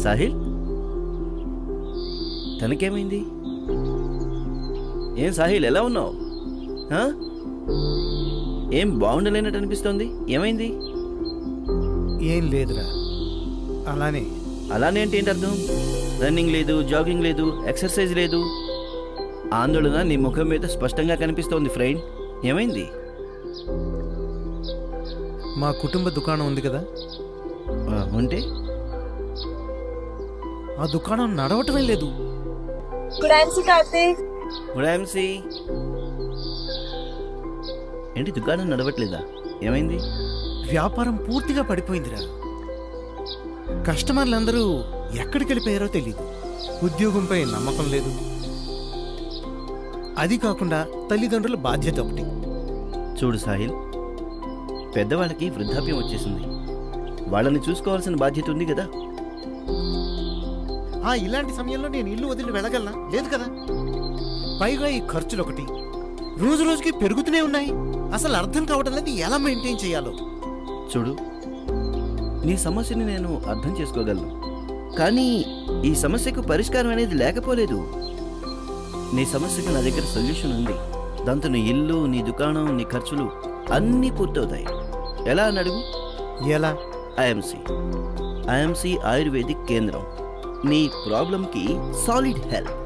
సాహిల్, తనకేమైంది? ఏం సాహిల్, ఎలా ఉన్నావు? ఏం బాగుండలేనట్టు అనిపిస్తోంది, ఏమైంది? ఏం లేదురా, అలానే. అలానే అంటే ఏంటి అర్థం? రన్నింగ్ లేదు, జాగింగ్ లేదు, ఎక్సర్సైజ్ లేదు. ఆందోళన నీ ముఖం మీద స్పష్టంగా కనిపిస్తోంది ఫ్రెండ్. ఏమైంది? మా కుటుంబ దుకాణం ఉంది కదా, ఉంటే ఆ దుకాణం నడవటమే లేదు. ఏంటి దుకాణం నడవట్లేదా? ఏమైంది? వ్యాపారం పూర్తిగా పడిపోయిందిరా. కస్టమర్లందరూ ఎక్కడికి వెళ్ళిపోయారో తెలీదు. ఉద్యోగంపై నమ్మకం లేదు. అది కాకుండా తల్లిదండ్రుల బాధ్యత ఒకటి. చూడు సాహిల్, పెద్దవాళ్ళకి వృద్ధాప్యం వచ్చేసింది. వాళ్ళని చూసుకోవాల్సిన బాధ్యత ఉంది కదా. ఇలాంటి సమయంలో నేను ఇల్లు వదిలి వెళ్ళగలనా? లేదు కదా. పైగా ఈ ఖర్చులు ఒకటి రోజు రోజుకి పెరుగుతూనే ఉన్నాయి. అసలు అర్థం కావడం లేదు ఎలా మెయింటైన్ చేయాలో. చూడు, నీ సమస్యని నేను అర్థం చేసుకోగలను, కానీ ఈ సమస్యకు పరిష్కారం అనేది లేకపోలేదు. నీ సమస్యకు నా దగ్గర సొల్యూషన్ ఉంది. దాంతో నీ ఇల్లు, నీ దుకాణం, నీ ఖర్చులు అన్నీ పూర్తవుతాయి. ఎలా అని అడుగు. ఎలా? ఐఎంసి ఆయుర్వేదిక్ కేంద్రం నీ ప్రాబ్లంకి సాలిడ్ హెల్ప్.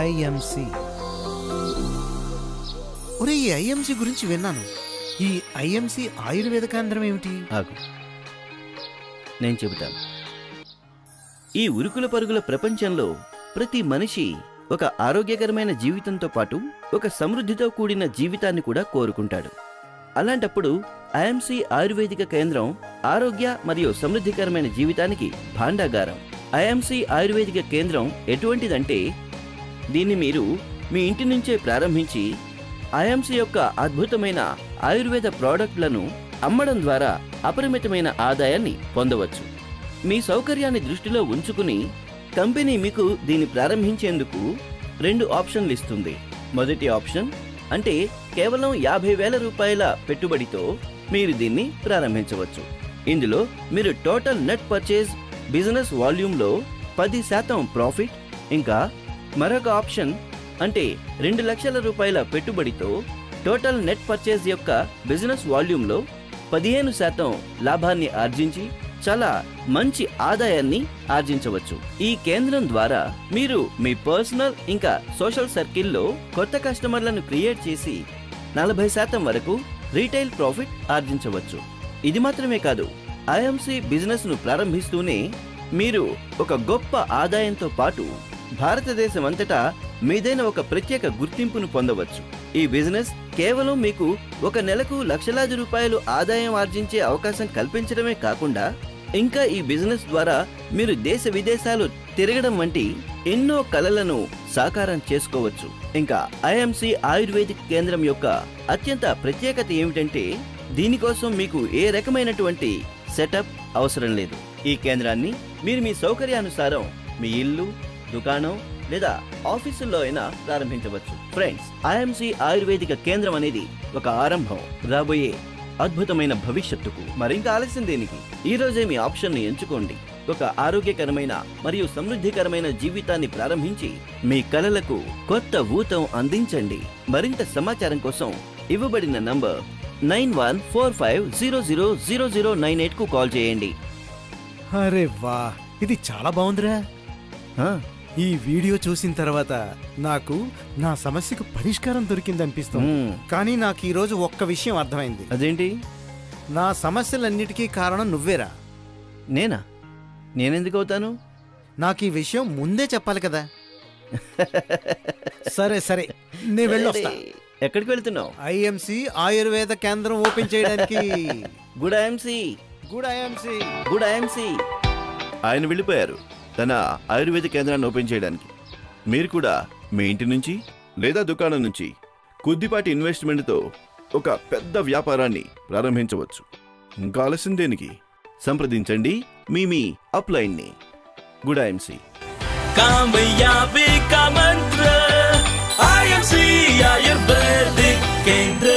ఐఎంసి. ఒరే, ఈ ఐఎంసి గురించి విన్నాను. ఈ ఐఎంసి ఆయుర్వేద కేంద్రం ఏమిటి? ఆగు, నేను చెబుతాను. ఈ ఉరుకుల పరుగుల ప్రపంచంలో ప్రతి మనిషి ఒక ఆరోగ్యకరమైన జీవితంతో పాటు ఒక సమృద్ధితో కూడిన జీవితాన్ని కూడా కోరుకుంటాడు. అలాంటప్పుడు ఐఎంసి ఆయుర్వేదిక కేంద్రం ఆరోగ్య మరియు సమృద్ధికరమైన జీవితానికి భాండాగారం. ఐఎంసి ఆయుర్వేదిక కేంద్రం ఎటువంటిదంటే, దీన్ని మీరు మీ ఇంటి నుంచే ప్రారంభించి ఐఎంసి యొక్క అద్భుతమైన ఆయుర్వేద ప్రోడక్ట్లను అమ్మడం ద్వారా అపరిమితమైన ఆదాయాన్ని పొందవచ్చు. మీ సౌకర్యాన్ని దృష్టిలో ఉంచుకుని కంపెనీ మీకు దీన్ని ప్రారంభించేందుకు 2 ఆప్షన్లు ఇస్తుంది. మొదటి ఆప్షన్ అంటే కేవలం 50,000 రూపాయల పెట్టుబడితో మీరు దీన్ని ప్రారంభించవచ్చు. ఇందులో మీరు టోటల్ నెట్ పర్చేజ్ బిజినెస్ వాల్యూమ్లో 10% ప్రాఫిట్. ఇంకా మరొక ఆప్షన్ అంటే 2 లక్షల రూపాయల పెట్టుబడితో టోటల్ నెట్ పర్చేజ్ యొక్క బిజినెస్ వాల్యూమ్లో 15% లాభాన్ని ఆర్జించి చాలా మంచి ఆదాయాన్ని ఆర్జించవచ్చు. ఈ కేంద్రం ద్వారా మీరు మీ పర్సనల్ ఇంకా సోషల్ సర్కిల్లో కొత్త కస్టమర్లను క్రియేట్ చేసి 40% వరకు రీటైల్ ప్రాఫిట్ ఆర్జించవచ్చు. ఇది మాత్రమే కాదు, ఐఎంసి బిజినెస్ ను ప్రారంభిస్తూనే మీరు ఒక గొప్ప ఆదాయంతో పాటు భారతదేశం అంతటా మీదైన ఒక ప్రత్యేక గుర్తింపును పొందవచ్చు. ఈ బిజినెస్ కేవలం మీకు ఒక నెలకు లక్షలాది రూపాయలు ఆదాయం ఆర్జించే అవకాశం కల్పించడమే కాకుండా, ఇంకా ఈ బిజినెస్ ద్వారా మీరు దేశ విదేశాలు తిరగడం వంటి ఎన్నో కలలను సాకారం చేసుకోవచ్చు. ఇంకా ఐఎంసి ఆయుర్వేదిక్ కేంద్రం యొక్క అత్యంత ప్రత్యేకత ఏమిటంటే, దీనికోసం మీకు ఏ రకమైనటువంటి సెటప్ అవసరం లేదు. ఈ కేంద్రాన్ని మీరు మీ సౌకర్యానుసారం మీ ఇల్లు, దుకాణం లేదా ఆఫీసుల్లో అయినా ప్రారంభించవచ్చు. ఫ్రెండ్స్, ఐఎంసి ఆయుర్వేదిక కేంద్రం అనేది ఒక ఆరంభం రాబోయే అద్భుతమైన భవిష్యత్తుకు. మరింత ఆలస్యం దేనికి? ఈ రోజే మీ ఆప్షన్ ని ఎంచుకోండి. ఒక ఆరోగ్యకరమైన మరియు సమృద్ధికరమైన జీవితాన్ని ప్రారంభించి మీ కలలకు కొత్త ఊతం అందించండి. మరింత సమాచారం కోసం ఇవ్వబడిన నంబర్ 9145000098 కు కాల్ చేయండి. అరే వా, ఇది చాలా బాగుందిరా. ఈ వీడియో చూసిన తర్వాత నాకు నా సమస్యకు పరిష్కారం దొరికిందనిపిస్తుంది. కానీ నాకు ఈ రోజు ఒక్క విషయం అర్థమైంది. అదేంటి? నా సమస్యలన్నిటికీ కారణం నువ్వేరా. నేనా? నేనెందుకు అవుతాను? నాకు ఈ విషయం ముందే చెప్పాలి కదా. సరే సరే, నేను వెళ్ళొస్తా. ఎక్కడికి వెళ్తున్నావు? ఐఎంసి ఆయుర్వేద కేంద్రం ఓపెన్ చేయడానికి. Good IMC, good IMC, good IMC. ఆయన వెళ్ళిపోయారు తన ఆయుర్వేద కేంద్రాన్ని ఓపెన్ చేయడానికి. మీరు కూడా మీ ఇంటి నుంచి లేదా దుకాణం నుంచి కొద్దిపాటి ఇన్వెస్ట్మెంట్తో ఒక పెద్ద వ్యాపారాన్ని ప్రారంభించవచ్చు. ఇంకా ఆలస్యం దేనికి? సంప్రదించండి మీ అప్లైన్ ని. Good IMC. कामयाबी का मंत्र IMC आयुर्वेदिक केंद्र.